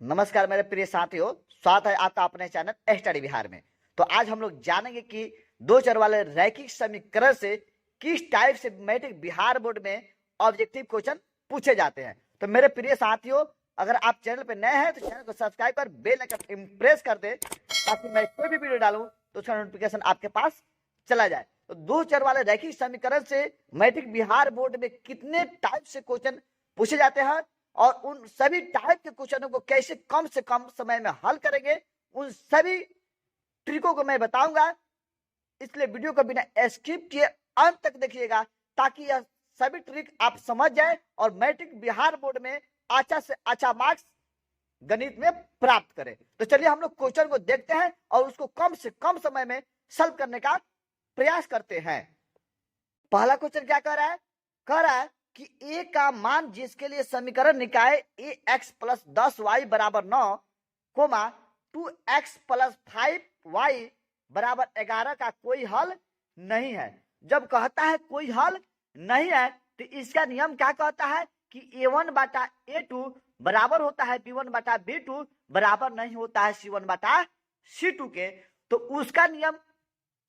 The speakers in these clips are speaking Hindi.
नमस्कार मेरे प्रिय साथियों, स्वागत है आपका अपने चैनल स्टडी बिहार में। तो आज हम लोग जानेंगे कि दो चर वाले रैखिक समीकरण से किस टाइप से मैट्रिक बिहार बोर्ड में ऑब्जेक्टिव क्वेश्चन पूछे जाते हैं। तो मेरे प्रिय साथियों, अगर आप चैनल पर नए हैं तो चैनल को सब्सक्राइब कर बेल आइकन प्रेस कर दे ताकि मैं कोई भी वीडियो डालूं तो उसका नोटिफिकेशन आपके पास चला जाए। तो दो चर वाले रैखिक समीकरण से मैट्रिक बिहार बोर्ड में कितने टाइप से क्वेश्चन पूछे जाते हैं और उन सभी टाइप के क्वेश्चनों को कैसे कम से कम समय में हल करेंगे, उन सभी ट्रिकों को मैं बताऊंगा। इसलिए वीडियो को बिना स्किप किए अंत तक देखिएगा ताकि यह सभी ट्रिक आप समझ जाए और मैट्रिक बिहार बोर्ड में अच्छा से अच्छा मार्क्स गणित में प्राप्त करें। तो चलिए हम लोग क्वेश्चन को देखते हैं और उसको कम से कम समय में सॉल्व करने का प्रयास करते हैं। पहला क्वेश्चन क्या कह रहा है कि ए का मान जिसके लिए समीकरण निकाय ए एक्स प्लस 10 y बराबर 9 कोमा 2x प्लस 5y बराबर 11 का कोई हल नहीं है। जब कहता है कोई हल नहीं है तो इसका नियम क्या कहता है कि a1 बाटा a2 बराबर होता है b1 बाटा b2 बराबर नहीं होता है c1 बाटा c2 के। तो उसका नियम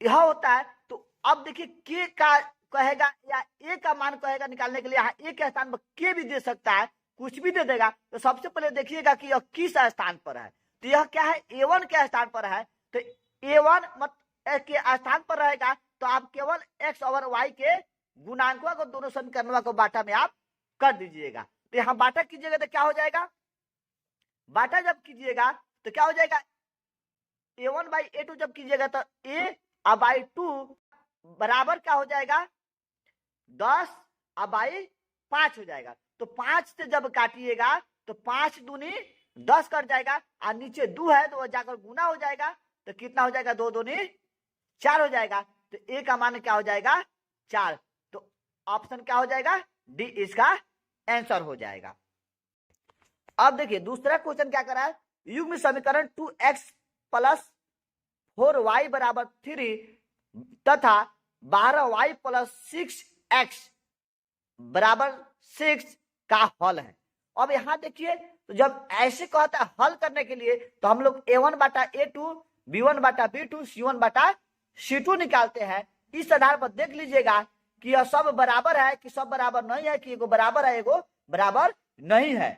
यह होता है। तो अब देखिए के का कहेगा या ए का मान कहेगा निकालने के लिए, यहाँ ए के स्थान पर के भी दे सकता है, कुछ भी दे देगा। तो सबसे पहले देखिएगा कि यह किस स्थान पर है। तो यह क्या है, a1 के स्थान पर है। तो a1 के स्थान पर रहेगा तो आप केवल x और y के गुणांकों को दोनों समीकरणों को बाटा में आप कर दीजिएगा। तो यहाँ बाटा कीजिएगा तो क्या हो जाएगा, बाटा जब कीजिएगा तो क्या हो जाएगा, a1 बाई a2 जब कीजिएगा तो a बाई 2 बराबर क्या हो जाएगा 10 बाई 5 हो जाएगा। तो 5 से जब काटिएगा तो 5 दूनी 10 कर जाएगा और नीचे 2 है तो वह जाकर गुना हो जाएगा। तो कितना हो जाएगा, 2 दूनी 4 हो जाएगा। तो ए का मान क्या हो जाएगा 4। तो ऑप्शन क्या हो जाएगा, डी इसका आंसर हो जाएगा। अब देखिए दूसरा क्वेश्चन क्या कर रहा है, युग्म समीकरण 2x प्लस 4y बराबर 3 तथा 12y प्लस 6x बराबर 6 का हल है। अब यहां देखिए तो जब ऐसे कहता है हल करने के लिए तो हम लोग a1 बाटा a2 b1 बाटा b2 c1 बाटा c2 निकालते हैं। इस आधार पर देख लीजिएगा कि यह सब बराबर है कि सब बराबर नहीं है, कि एगो बराबर है एगो बराबर नहीं है।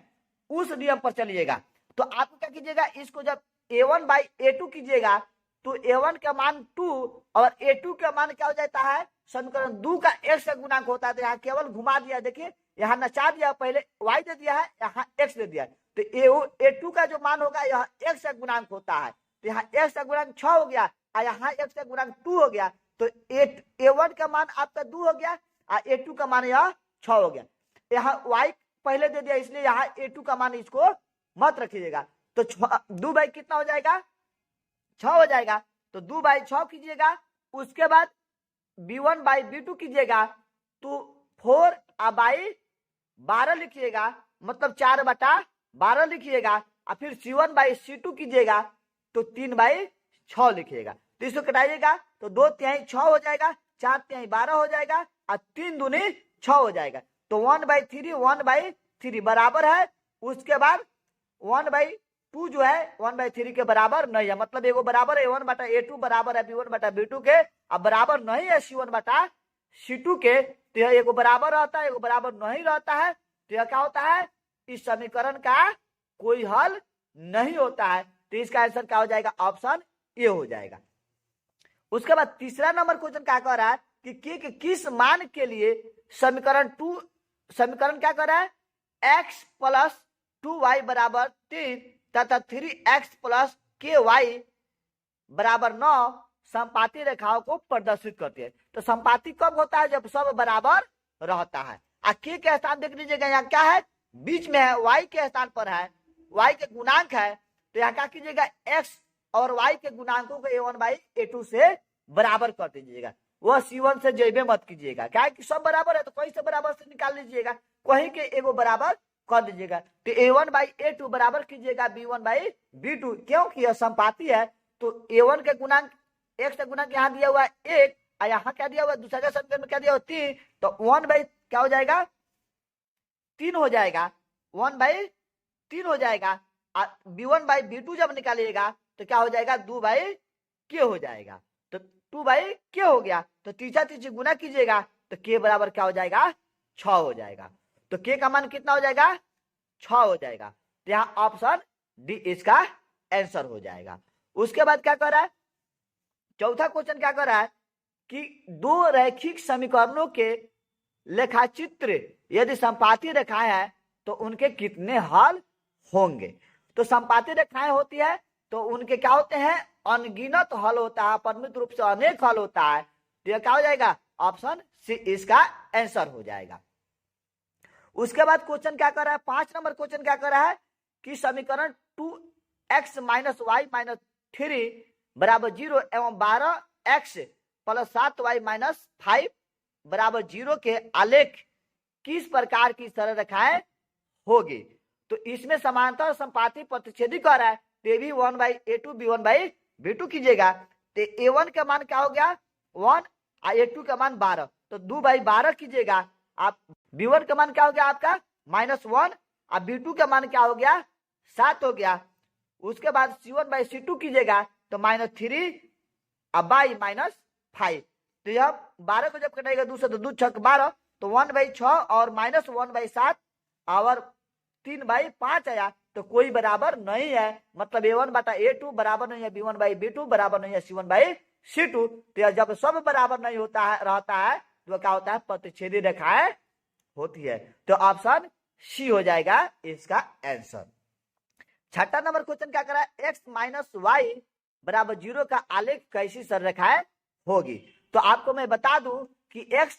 उस नियम पर चलिएगा। तो आप क्या कीजिएगा, इसको जब a1 बाई a2 कीजिएगा तो a1 का मान 2 और a2 का मान क्या हो जाता है, समीकरण 2 का x से गुणांक होता है। तो यहाँ केवल घुमा दिया, देखिए यहाँ नचा दिया, पहले y दे दिया है, यहाँ x दे दिया है। तो a2 का जो मान होगा यह x से गुणांक होता है। तो यहाँ x का गुणांक 6 हो गया और यहाँ x का गुणांक 2 हो गया। तो a1 का मान आपका 2 हो गया और a2 का मान यह 6 हो गया। यहाँ y पहले दे दिया इसलिए यहाँ a2 का मान इसको मत रखिएगा। तो 2 बाई कितना हो जाएगा, 6 हो जाएगा। तो 2 बाई 6 कीजिएगा, उसके बाद b1 बाई b2 कीजिएगा तो 4 बाई 12 लिखिएगा, मतलब 4 बटा 12 लिखिएगा और फिर c1 बाई c2 कीजिएगा तो 3 बाई 6 लिखिएगा। तो इसको कटाइएगा तो 2 तिहाई 6 हो जाएगा, 4 तिहाई 12 हो जाएगा और 3 दूनी 6 हो जाएगा। तो 1/3 बराबर है। उसके बाद 1/2 जो है 1/3 के बराबर नहीं है, मतलब एगो बराबर है a1 बटा a2 बराबर है b1 बटा b2 के, अब बराबर नहीं है c1 बटा c2 के। तो यह एगो बराबर रहता है, एगो बराबर नहीं रहता है। तो यह क्या होता है, इस समीकरण का कोई हल नहीं होता है। तो इसका आंसर क्या हो जाएगा, ऑप्शन ए हो जाएगा। उसके बाद तीसरा नंबर क्वेश्चन क्या कह रहा है कि के किस मान के लिए समीकरण क्या कर रहा है, x प्लस 2y बराबर 3 तथा 3x प्लस ky बराबर 9 संपाती रेखाओं को प्रदर्शित करती है। तो संपाती कब होता है, जब सब बराबर रहता है। के स्थान देख लीजिएगा, यहाँ क्या है, बीच में है, y के स्थान पर है, y के गुणांक है। तो यहाँ क्या कीजिएगा, x और y के गुणांकों को a1 बाई a2 से बराबर कर दीजिएगा। वह c1 से जैबे मत कीजिएगा, क्या है कि सब बराबर है तो कहीं से बराबर से निकाल लीजिएगा, कहीं के एगो बराबर कर दीजिएगा। तो a1 बाई a2 बराबर कीजिएगा b1 बाई b2, क्योंकि यह संपाती है। तो a1 के गुणांक x का गुणांक यहाँ दिया हुआ है 1 और यहाँ क्या दिया हुआ है, दूसरे समीकरण में क्या दिया हुआ 3। तो 1 बाई क्या हो जाएगा, 3 हो जाएगा, 1/3 हो जाएगा। B1 बाई B2 जब निकालिएगा तो क्या हो जाएगा, 2 बाई के हो जाएगा। तो 2 बाई के हो गया, तो तीसरा तीसरी गुना कीजिएगा तो के बराबर क्या हो जाएगा, 6 हो जाएगा। तो के का मान कितना हो जाएगा, 6 हो जाएगा। तो यहाँ ऑप्शन डी इसका आंसर हो जाएगा। उसके बाद क्या कर रहा है, चौथा क्वेश्चन क्या कर रहा है कि दो रैखिक समीकरणों के लेखाचित्र यदि संपाती रेखाएं हैं तो उनके कितने हल होंगे। तो संपाती रेखाएं होती है तो उनके क्या होते हैं, अनगिनत हल होता है, परिमित रूप से अनेक हल होता है। तो यह क्या हो जाएगा, ऑप्शन सी इसका आंसर हो जाएगा। उसके बाद क्वेश्चन क्या कर रहा है, 5 नंबर क्वेश्चन क्या कर रहा है कि समीकरण 2x - y - 3 बराबर 0 एवं 12x + 7y - 5 बराबर 0 के आलेख किस प्रकार की सरल रेखाएं होगी। तो इसमें समांतर और संपाती प्रतिच्छेदी कर रहा है, तो ये भी 1/a2 b1/b2 कीजिएगा। तो a1 का मान क्या हो गया 1 और a2 का मान 12, तो 2/12 कीजिएगा। आप b1 का मान क्या हो गया आपका -1 और b2 का मान क्या हो गया 7 हो गया। उसके बाद c1/c2 कीजिएगा तो -3 और बाई -5। तो यह 12 को जब कटेगा 2 से तो 2 6 12, तो 1/6 और -1/7 और 3/5 आया, तो कोई बराबर नहीं है, मतलब a1/a2 बराबर नहीं है b1/b2 बराबर नहीं है c1/c2। तो जब सब बराबर नहीं होता है रहता है तो क्या होता है, प्रतिच्छेदी रेखाएं होती है। तो ऑप्शन सी हो जाएगा इसका आंसर। छठा नंबर क्वेश्चन क्या कर रहा है, x - y बराबर 0 का आलेख कैसी सररेखाएं होगी। तो आपको मैं बता दूं कि x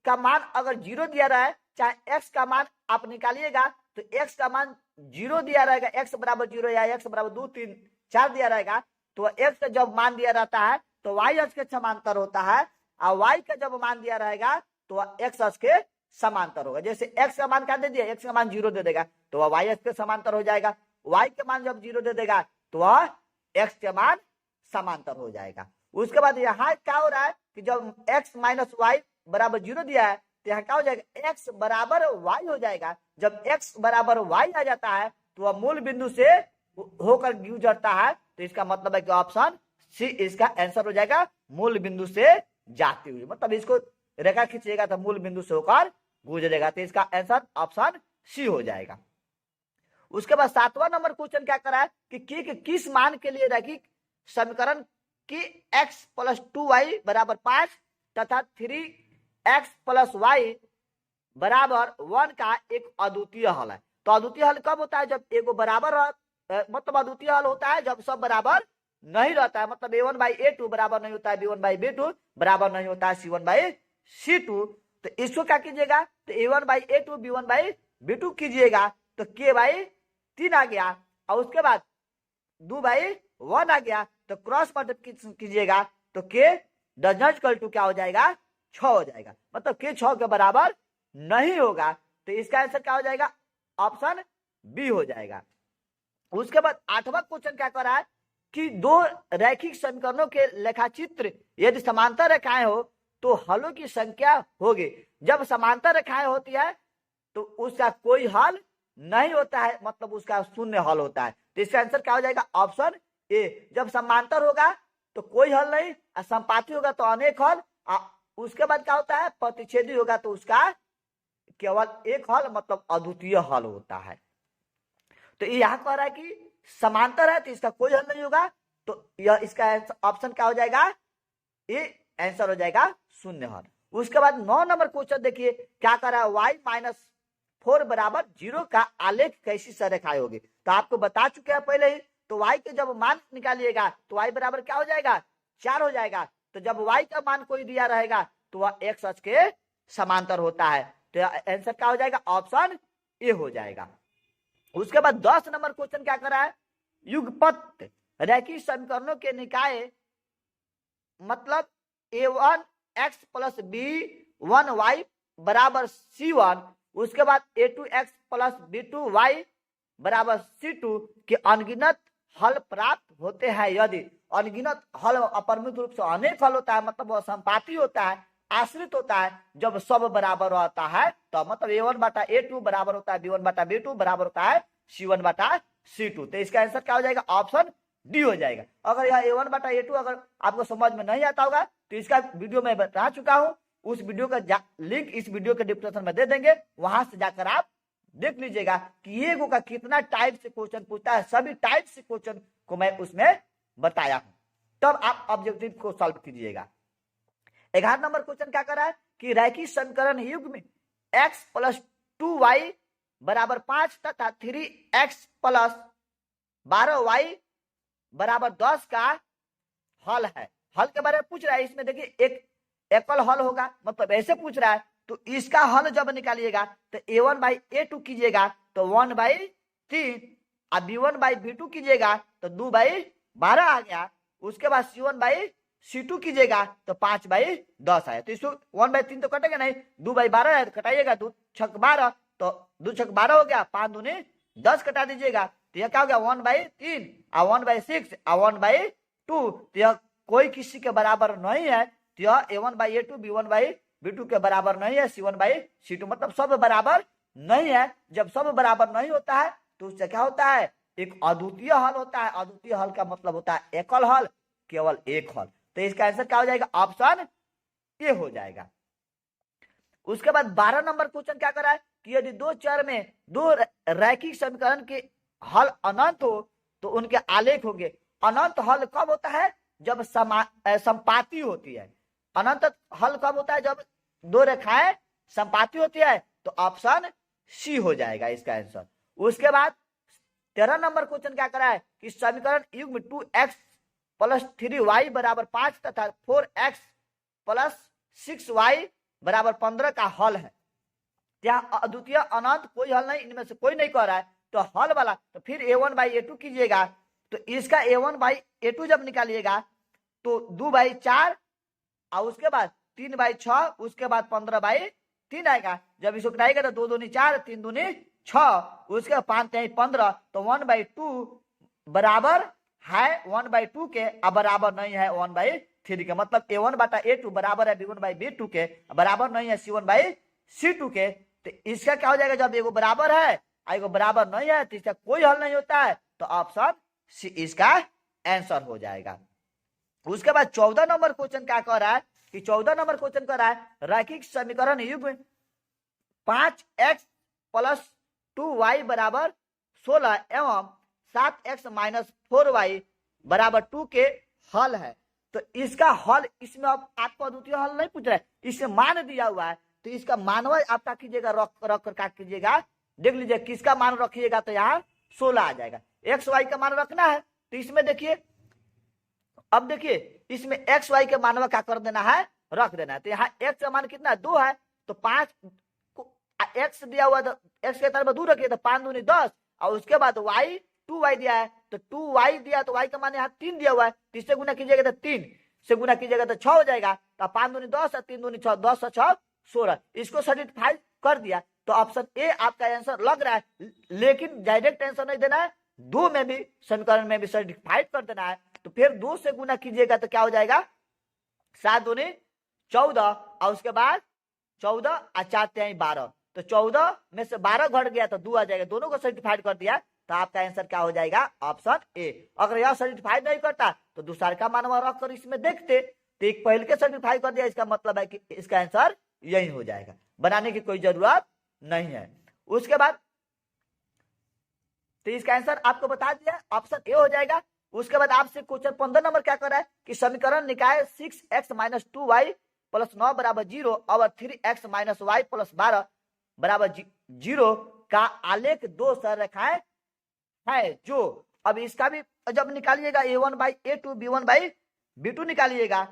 का मान अगर 0 दिया रहा है, चाहे x का मान आप निकालिएगा तो x का मान 0 दिया रहेगा, x बराबर 0 या x बराबर 2 3 4 दिया रहेगा, तो x का जब मान दिया रहता है तो y अक्ष के समांतर होता है, और y का जब मान दिया रहेगा तो x अक्ष के समांतर होगा। जैसे x का मान क्या दे दिया, x का मान 0 दे देगा तो वह y अक्ष के समांतर हो जाएगा, y के मान जब 0 दे देगा तो वह x के मान समांतर हो जाएगा। उसके बाद यहाँ क्या हो रहा है कि जब x - y बराबर 0 दिया है तो यहाँ क्या हो जाएगा, x बराबर y हो जाएगा। जब x बराबर y आ जाता है तो वह मूल बिंदु से होकर गुजरता है, तो इसका मतलब है कि ऑप्शन सी इसका आंसर हो जाएगा, मूल बिंदु से जाती हुई, मतलब इसको रेखा खींचिएगा तो मूल बिंदु से होकर गुजरेगा, तो इसका आंसर ऑप्शन सी हो जाएगा। उसके बाद 7वां नंबर क्वेश्चन क्या कर रहा है कि के किस मान के लिए रैखिक समीकरण की x + 2y बराबर 5 तथा 3x + y बराबर 1 का एक अद्वितीय हल है। तो अद्वितीय हल कब होता है, जब एगो बराबर मतलब अद्वितीय हल होता है जब सब बराबर नहीं रहता है, मतलब a1/a2 बराबर नहीं होता है b1/b2 बराबर नहीं होता है c1/c2। तो इसको क्या कीजिएगा, तो a1/a2 b1/b2 कीजिएगा तो k/3 आ गया, और उसके बाद 2/1 आ गया, तो क्रॉस मल्टीप्लाई कीजिएगा तो k does not equal to क्या हो जाएगा 6 हो जाएगा, मतलब k 6 के बराबर नहीं होगा। तो इसका आंसर क्या हो जाएगा, ऑप्शन बी हो जाएगा। उसके बाद 8वां क्वेश्चन क्या कर रहा है कि दो रैखिक समीकरणों के लेखाचित्र यदि समांतर रेखाएं हो तो हलों की संख्या होगी। जब समांतर रेखाएं होती है तो उसका कोई हल नहीं होता है, मतलब उसका शून्य हल होता है। तो इसका आंसर क्या हो जाएगा, ऑप्शन ए। जब समांतर होगा तो कोई हल नहीं, और संपाती होगा तो अनेक हल, उसके बाद क्या होता है, प्रतिच्छेदी होगा तो उसका केवल एक हल, मतलब अद्वितीय हल होता है। तो यह कह रहा है कि समांतर है तो इसका कोई हल नहीं होगा, तो यह इसका ऑप्शन क्या हो जाएगा, ये आंसर हो जाएगा शून्य हल। उसके बाद 9 नंबर क्वेश्चन देखिए क्या कर रहा है, y - 4 बराबर 0 का आलेख कैसी सररेखाएं होगी। तो आपको बता चुके हैं पहले ही, तो y के जब मान निकालिएगा तो y बराबर क्या हो जाएगा 4 हो जाएगा। तो जब y का मान कोई दिया रहेगा तो वह x अक्ष के समांतर होता है, तो आंसर क्या हो जाएगा, ऑप्शन ए हो जाएगा। उसके बाद 10 नंबर क्वेश्चन क्या कर रहा है, युगपत रैखिक समीकरणों के निकाय मतलब a1x + b1y बराबर c1, उसके बाद a2x + b2y बराबर c2 के अनगिनत हल प्राप्त होते हैं। यदि अनगिनत हल अपरिमित रूप से अनेक हल होता है, मतलब वह संपाती होता है, आश्रित होता है, जब सब बराबर रहता है तो मतलब a1/a2 बराबर होता है b1/b2 बराबर होता है c1/c2। C2। तो इसका आंसर क्या हो जाएगा, ऑप्शन डी हो जाएगा। अगर यह A1 बटा A2 अगर आपको समझ में नहीं आता होगा तो इसका वीडियो मैं बता चुका हूं, उस वीडियो का लिंक इस वीडियो के डिस्क्रिप्शन में दे देंगे, वहां से जाकर आप देख लीजिएगा कि ये का कितना टाइप से क्वेश्चन पूछता है, सभी टाइप से क्वेश्चन को मैं उसमें बताया हूं, तब आप ऑब्जेक्टिव को सॉल्व कीजिएगा। 11 नंबर क्वेश्चन क्या कर रहा है कि रैखिक समीकरण युग्म x प्लस 2y बराबर 5 तथा 3x प्लस 12y बराबर 10 का हल है। हल के बारे में पूछ रहा है, इसमें देखिए एक एकल हल होगा, मतलब ऐसे पूछ रहा है, तो इसका हल जब निकालिएगा तो A1 बाई A2 कीजिएगा तो 1/3, अब B1 बाई B2 कीजिएगा तो 2/12 आ गया। उसके बाद C1 बाई C2 कीजिएगा तो 5/10 आया। तो इसको 1/3 तो कटेगा नहीं, 2/12 है तो कटाइएगा, 2 छक 12, तो 2 छक 12 हो गया, 5 दूनी 10 कटा दीजिएगा, तो यह क्या हो गया 1/3 और 1/6 और 1/2। तो यह कोई किसी के बराबर नहीं है, तो यह A1 by A2 B1 by B2 के बराबर नहीं है, C1 बाई C2, मतलब सब बराबर नहीं है। जब सब बराबर नहीं होता है तो उससे क्या होता है, एक अद्वितीय हल होता है। अद्वितीय हल का मतलब होता है एकल हल, केवल एक हल। तो इसका आंसर क्या हो जाएगा, ऑप्शन ए हो जाएगा। उसके बाद 12 नंबर क्वेश्चन क्या कर रहा है कि यदि दो चर में दो रैखिक समीकरण के हल अनंत हो तो उनके आलेख होंगे। अनंत हल कब होता है, जब संपाती होती है। अनंत हल कब होता है, जब दो रेखाएं संपाती होती है, तो ऑप्शन सी हो जाएगा इसका आंसर। उसके बाद 13 नंबर क्वेश्चन क्या करा है कि समीकरण युग्म 2x प्लस 3y बराबर 5 तथा 4x प्लस 6y बराबर 15 का हल है। यहाँ अद्वितीय अनंत कोई हल नहीं, इनमें से कोई नहीं कह रहा है, तो हल वाला तो फिर A1 बाई A2 कीजिएगा, तो इसका A1 बाई A2 जब निकालिएगा तो 2/4 और उसके बाद 3/6, उसके बाद 15/3 आएगा। जब इसको कटाएगा तो 2 दूनी 4, 3 दूनी 6, उसके 5 3 15, तो 1/2 बराबर है 1/2 के, अब बराबर नहीं है 1/3 के, मतलब A1 बटा A2 बराबर है B1 बाई B2 के, बराबर नहीं है C1 बाई C2 के। तो इसका क्या हो जाएगा, जब एगो बराबर है एगो बराबर नहीं है तो इसका कोई हल नहीं होता है, तो ऑप्शन सी इसका आंसर हो जाएगा। उसके बाद 14 नंबर क्वेश्चन क्या कह रहा है कि 14 नंबर क्वेश्चन कह रहा है रैखिक समीकरण युग्म 5x प्लस 2y बराबर 16 एवं 7x माइनस 4y बराबर 2 के हल है। तो इसका हल, इसमें अब आपको अद्वितीय हल नहीं पूछ रहा है, इसमें मान दिया हुआ है, तो इसका मानवा आप क्या कीजिएगा, रख कर क्या कीजिएगा, देख लीजिए किसका मान रखिएगा, तो यहाँ 16 आ जाएगा। एक्स वाई का मान रखना है, तो इसमें देखिए, अब देखिए इसमें एक्स वाई के मानवा क्या कर देना है, रख देना है। तो यहाँ एक्स का मान कितना 2 है, तो 5 एक्स दिया हुआ, तो एक्स के तरफ 2 रखिए, तो 5 दूनी 10, और उसके बाद वाई 2y दिया है, तो 2y दिया, तो y का मान यहाँ 3 दिया हुआ है, 3 से गुना कीजिएगा तो 3 से गुना कीजिएगा तो 6 हो जाएगा, तो 5 दूनी 10 और 3 दूनी 6, 10 और 6 16, इसको सर्टिफाई कर दिया। तो ऑप्शन ए आपका आंसर लग रहा है, लेकिन डायरेक्ट आंसर नहीं देना है, 2 में भी समीकरण में भी सर्टिफाइड कर देना है। तो फिर 2 से गुना कीजिएगा तो क्या हो जाएगा, 7 दूनी 14, और उसके बाद 14 और 4 3 12, तो 14 में से 12 घट गया तो 2 आ जाएगा, दोनों को सर्टिफाइड कर दिया, तो आपका आंसर क्या हो जाएगा, ऑप्शन ए। अगर यह सर्टिफाइड नहीं करता तो दूसरा का मानवा रख कर इसमें देखते, तो एक पहले के सर्टिफाई कर दिया, इसका मतलब है कि इसका आंसर यही हो जाएगा, बनाने की कोई जरूरत नहीं है। उसके बाद तो इसका आंसर आपको बता दिया, ऑप्शन ए हो जाएगा। उसके बाद आपसे क्वेश्चन 15 नंबर क्या कर रहा है कि समीकरण निकाय 6x माइनस 2y प्लस 9 बराबर 0 और 3x माइनस y प्लस 12 बराबर 0 का आलेख 2 सररेखाएं है जो, अब इसका भी जब निकालिएगा A1 by A2 B1 by B2 निकालिएगा,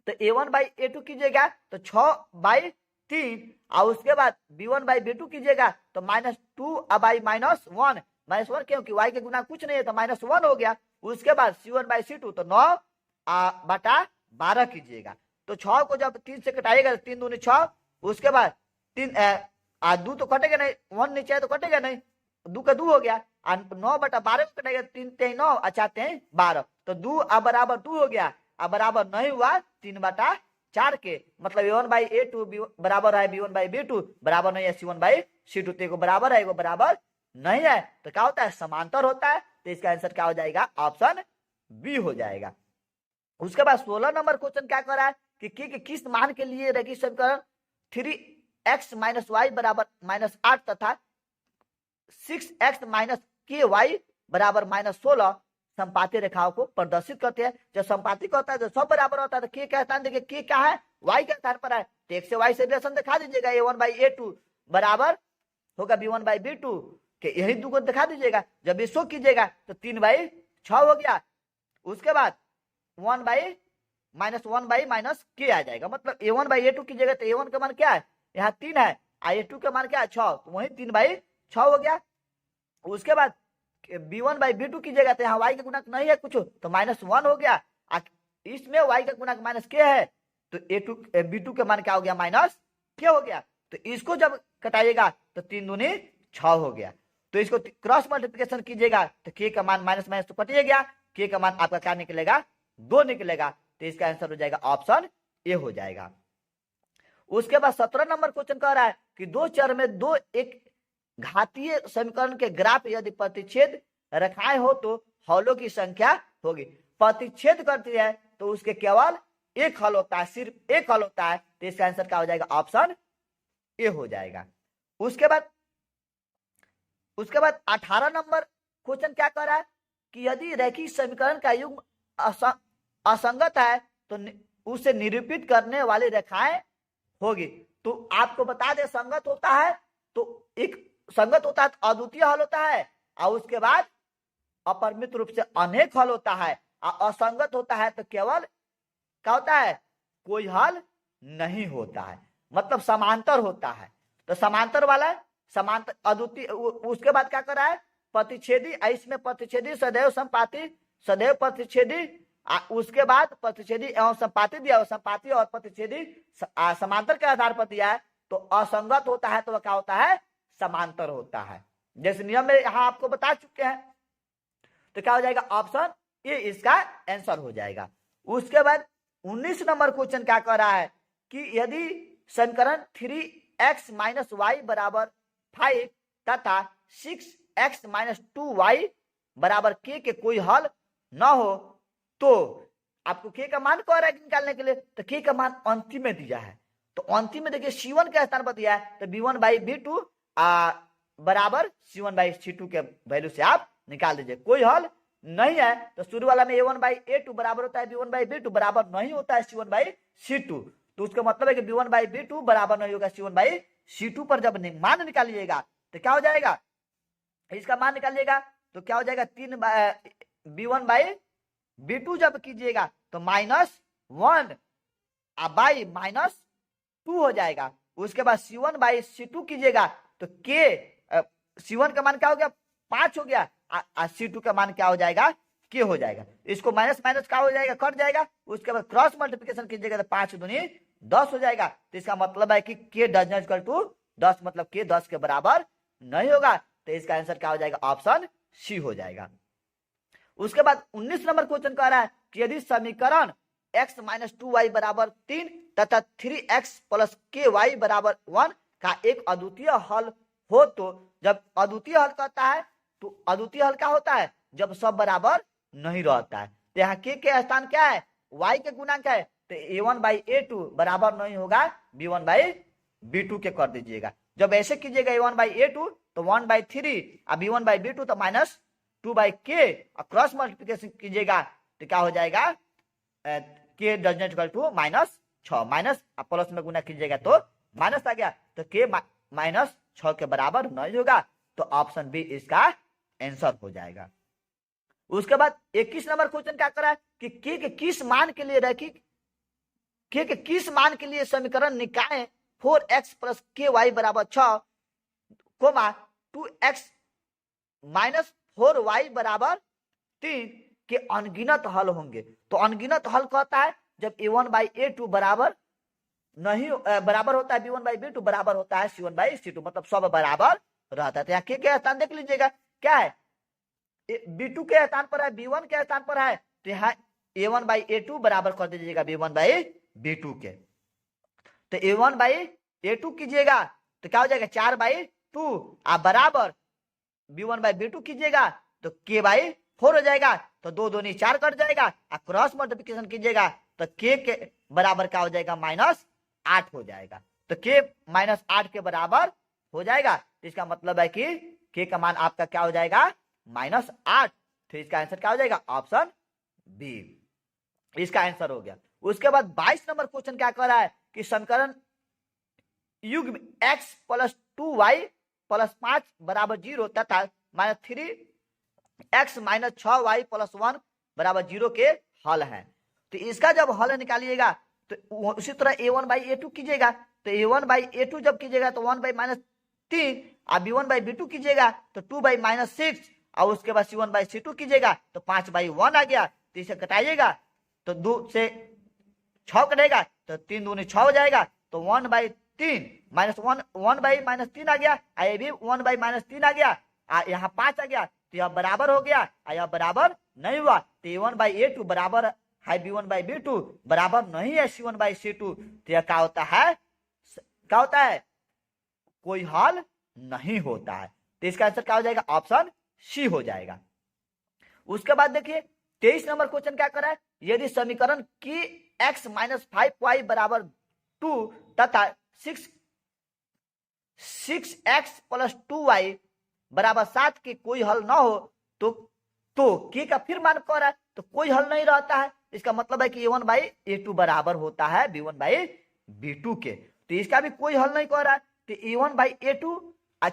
तो A1 बाई A2 कीजिएगा तो 6/3, और उसके बाद B1 बाई B2 कीजिएगा तो -2 बाई -1, -1 क्योंकि y के गुना कुछ नहीं है तो -1 हो गया। उसके बाद C1 बाई C2 तो 9/12 कीजिएगा, तो 6 को जब 3 से कटाइएगा तो 3 दूनी 6, उसके बाद 2 तो कटेगा नहीं, 1 नीचे है तो कटेगा नहीं, 2 का 2 हो गया, 9/12 को कटेगा, 3 3 9 और 4 3 12, तो 2 बराबर 2 हो गया, अब बराबर नहीं हुआ 3/4 के, मतलब A1 बाई A2 बराबर है B1 बाई B2 बराबर नहीं है C1 बाई C2, तो बराबर है, बराबर नहीं है तो क्या होता है, समांतर होता है। तो इसका आंसर क्या हो जाएगा, ऑप्शन बी हो जाएगा। उसके बाद 16 नंबर क्वेश्चन क्या कर रहा है कि के किस मान के लिए रैखिक समीकरण 3x - y बराबर -8 तथा 6x - ky बराबर -16 संपाती रेखाओं को प्रदर्शित करते हैं। जब संपाती का होता है तो सब बराबर होता है, तो के का स्थान देखिए, के क्या है, y का स्थान पर है, तो x से y से रिलेशन दिखा दीजिएगा, a1/a2 बराबर होगा b1/b2 के, यही दो को दिखा दीजिएगा। जब इसको कीजिएगा तो 3/6 हो गया। उसके बाद 1/-1/-k आ जाएगा, मतलब a1/a2 कीजिएगा तो a1 का मान क्या है, यहाँ 3 है, a2 का मान क्या है 6, तो वही 3/6 हो गया। उसके बाद b1/b2 कीजिएगा तो यहाँ y का गुणक नहीं है कुछ, तो -1 हो गया। इसमें y का गुणक -k है, तो b2 का मान क्या हो गया, -k हो गया। तो इसको जब कटाइएगा तो 3 दूनी 6 हो गया। तो इसको क्रॉस मल्टीप्लिकेशन कीजिएगा तो k का मान माइनस माइनस तो कटिए गया, k का मान आपका क्या निकलेगा, 2 निकलेगा। तो इसका आंसर हो जाएगा ऑप्शन ए हो जाएगा। उसके बाद 17 नंबर क्वेश्चन कह रहा है कि दो चर में दो एक घातीय समीकरण के ग्राफ यदि प्रतिच्छेद रेखाएं हो तो हलों की संख्या होगी। प्रतिच्छेद करती है तो उसके केवल एक हल होता है, सिर्फ एक हल होता है। तो इसका आंसर क्या हो जाएगा, ऑप्शन ए हो जाएगा। उसके बाद 18 नंबर क्वेश्चन क्या कह रहा है कि यदि रैखिक समीकरण का युग्म असंगत है तो उसे निरूपित करने वाली रेखाएं होगी। तो आपको बता दे, संगत होता है तो एक संगत होता है तो अद्वितीय हल होता है, और उसके बाद अपरिमित रूप से अनेक हल होता है, और असंगत होता है तो केवल क्या होता है, कोई हल नहीं होता है, मतलब समांतर होता है। तो समांतर वाला समांतर अद्वितीय। उसके बाद क्या कर रहा है, प्रतिच्छेदी, इसमें प्रतिच्छेदी सदैव संपाती सदैव प्रतिच्छेदी, उसके बाद प्रतिच्छेदी एवं संपाती दिया, संपाती और प्रतिच्छेदी समांतर के आधार पर दिया है। तो असंगत होता है तो वह क्या होता है, समांतर होता है, जैसे नियम में यहां आपको बता चुके हैं। तो क्या हो जाएगा, ऑप्शन ए इसका आंसर हो जाएगा। उसके बाद 19 नंबर क्वेश्चन क्या कर रहा है कि यदि समीकरण 3x - y बराबर 5 तथा 6x - 2y बराबर k के कोई हल न हो तो आपको k का मान कह रहा है निकालने के लिए, तो k का मान अंतिम में दिया है। तो अंतिम में देखिए c1 के स्थान पर दिया है, तो b1/b2 बराबर c1/c2 के वैल्यू से आप निकाल दीजिए। कोई हल नहीं है तो शुरू वाला में a1/a2 बराबर होता है b1/b2 बराबर नहीं होता है c1/c2। तो उसका मतलब है कि b1/b2 बराबर नहीं होगा c1/c2 पर जब मान निकालिएगा तो क्या हो जाएगा, इसका मान निकालिएगा तो क्या हो जाएगा, 3 b1/b2 जब कीजिएगा तो -1 बाई -2 हो जाएगा। उसके बाद c1/c2 कीजिएगा तो c1 का मान क्या हो गया, 5 हो गया, c2 का मान क्या हो जाएगा, k हो जाएगा। इसको माइनस माइनस क्या हो जाएगा, कट जाएगा। उसके बाद क्रॉस मल्टीप्लिकेशन कीजिएगा तो 5 दूनी 10 हो जाएगा। तो इसका मतलब है कि k does not equal to 10, मतलब k 10 के बराबर नहीं होगा। तो इसका आंसर क्या हो जाएगा, ऑप्शन सी हो जाएगा। उसके बाद 19 नंबर क्वेश्चन कह रहा है कि यदि समीकरण x - 2y बराबर 3 तथा 3x + ky बराबर 1 का एक अद्वितीय हल हो तो, जब अद्वितीय हल कहता है तो अद्वितीय हल क्या होता है, जब सब बराबर नहीं रहता है। तो यहाँ k के स्थान क्या है, y के गुणांक है, तो a1/a2 बराबर नहीं होगा b1/b2 के कर दीजिएगा। जब ऐसे कीजिएगा a1/a2 तो 1/3 और b1/b2 तो -2/k, और क्रॉस मल्टीप्लिकेशन कीजिएगा तो क्या हो जाएगा, k does not equal to -6, minus plus में गुना कीजिएगा तो माइनस आ गया, तो k -6 के बराबर नहीं होगा। तो ऑप्शन बी इसका आंसर हो जाएगा। उसके बाद 21 नंबर क्वेश्चन क्या कर रहा है कि k के किस मान के लिए रैखिक k के किस मान के लिए समीकरण निकाय 4x + ky बराबर 6, 2x - 4y बराबर 3 के अनगिनत हल होंगे। तो अनगिनत हल कहता है जब a1/a2 बराबर नहीं बराबर होता है b1/b2 बराबर होता है c1/c2, मतलब सब बराबर रहता है। तो यहाँ के स्थान देख लीजिएगा क्या है, b2 के स्थान पर है, b1 के स्थान पर है, तो यहाँ a1/a2 बराबर कर दीजिएगा b1/b2 के। तो a1/a2 कीजिएगा तो क्या हो जाएगा 4/2 बराबर b1 बाई b2 कीजिएगा तो k बाई 4 हो जाएगा, तो 2 दूनी 4 कट जाएगा, और क्रॉस मल्टीप्लिकेशन कीजिएगा तो k के बराबर क्या हो जाएगा, -8 हो जाएगा। तो k -8 के बराबर हो जाएगा, तो इसका मतलब है कि k का मान आपका क्या हो जाएगा, -8। तो इसका आंसर क्या हो जाएगा, ऑप्शन बी, इसका आंसर हो गया। उसके बाद 22 नंबर क्वेश्चन क्या कर रहा है कि समीकरण युग्म x + 2y + 5 = 0 तथा -3x - 6y + 1 = 0 के हल है। तो इसका जब हल निकालिएगा तो उसी तरह a1 बाई a2 कीजिएगा, तो a1 बाई a2 जब कीजिएगा तो 1 बाई -3, और b1 बाई b2 कीजिएगा तो 2 बाई -6, और उसके बाद c1 बाई c2 कीजिएगा तो 5 बाई 1 आ गया। तो इसे घटाइएगा तो 2 से 6 कटेगा तो 3 दूनी 6 हो जाएगा, तो 1 बाई 3 -1 1 बाई -3 आ गया, ये भी 1 बाई -3 आ गया, यहाँ 5 आ गया, तो यह बराबर हो गया, यह बराबर नहीं हुआ। तो a1 बाई a2 बराबर है b1 बाई b2, बराबर नहीं है c1 बाई c2। तो यह क्या होता है, क्या होता है, कोई हल नहीं होता है। तो इसका आंसर क्या हो जाएगा, ऑप्शन सी हो जाएगा। उसके बाद देखिए 23 नंबर क्वेश्चन क्या कर रहा है, यदि समीकरण की x - 5y = 2 तथा 6x + 2y = 7 के कोई हल ना हो तो k का फिर मान कर रहा है, तो कोई हल नहीं रहता है। इसका मतलब है कि a1 बाई a2 बराबर होता है b1 बाई b2 के, तो इसका भी कोई हल नहीं कर रहा है। तो a1 बाई a2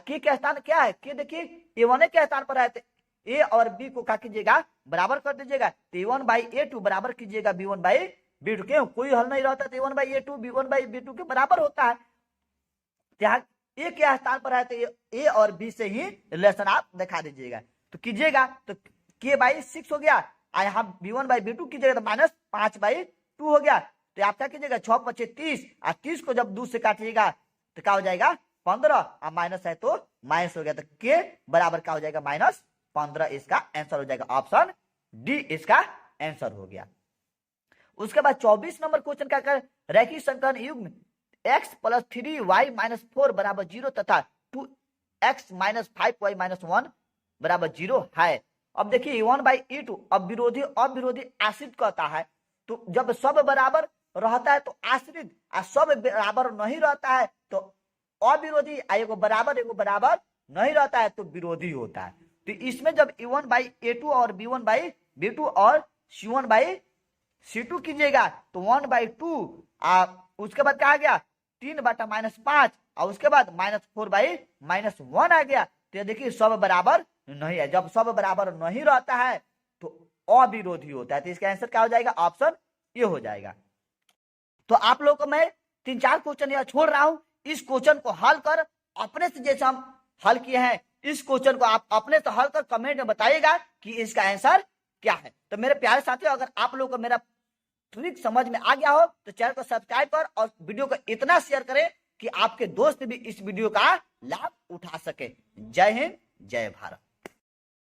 k का स्थान क्या है, k देखिए a1 के स्थान पर है, तो a और b को क्या कीजिएगा, बराबर कर दीजिएगा। तो a1 बाई a2 बराबर कीजिएगा b1 बाई b2, क्यों कोई हल नहीं रहता, तो a1 by a2 b1 by b2 के बराबर होता है। यहाँ a के स्थान पर है तो a और b से ही रिलेशन आप दिखा दीजिएगा, तो कीजिएगा तो k बाई 6 हो गया, यहाँ b1 बाई b2 कीजिएगा तो -5 बाई 2 हो गया। तो आप क्या कीजिएगा 6 × 5 = 30, और 30 को जब 2 से काटिएगा तो क्या हो जाएगा 15, और माइनस है तो माइनस हो गया, तो k बराबर क्या हो जाएगा, -15। इसका आंसर हो जाएगा ऑप्शन डी, इसका आंसर हो गया। उसके बाद 24 नंबर क्वेश्चन क्या कर, रैखिक संकलन युग्म x + 3y - 4 = 0 तथा 2x - 5y - 1 = 0 है। अब देखिए a1 बाई a2 अब विरोधी अविरोधी आश्रित कहता है, तो जब सब बराबर रहता है तो आश्रित, और सब बराबर नहीं रहता है तो अविरोधी, एगो बराबर नहीं रहता है तो विरोधी होता है। तो इसमें जब a1 बाई a2 और b1 बाई b2 और c1 बाई c2 कीजिएगा तो 1 बाई 2, उसके बाद क्या आ गया 3 बटा -5, और उसके बाद -4 बाई -1 आ गया। तो देखिए सब बराबर नहीं है, जब सब बराबर नहीं रहता है तो अविरोधी होता है। तो इसका आंसर क्या हो जाएगा, ऑप्शन ये हो जाएगा। तो आप लोगों को मैं 3-4 क्वेश्चन यहाँ छोड़ रहा हूं, इस क्वेश्चन को हल कर अपने से, जैसे हम हल किए हैं इस क्वेश्चन को आप अपने से हल कर कमेंट में बताइएगा कि इसका आंसर क्या है। तो मेरे प्यारे साथियों, अगर आप लोगों को मेरा ट्रिक समझ में आ गया हो तो चैनल को सब्सक्राइब कर और वीडियो को इतना शेयर करें कि आपके दोस्त भी इस वीडियो का लाभ उठा सके। जय हिंद, जय भारत।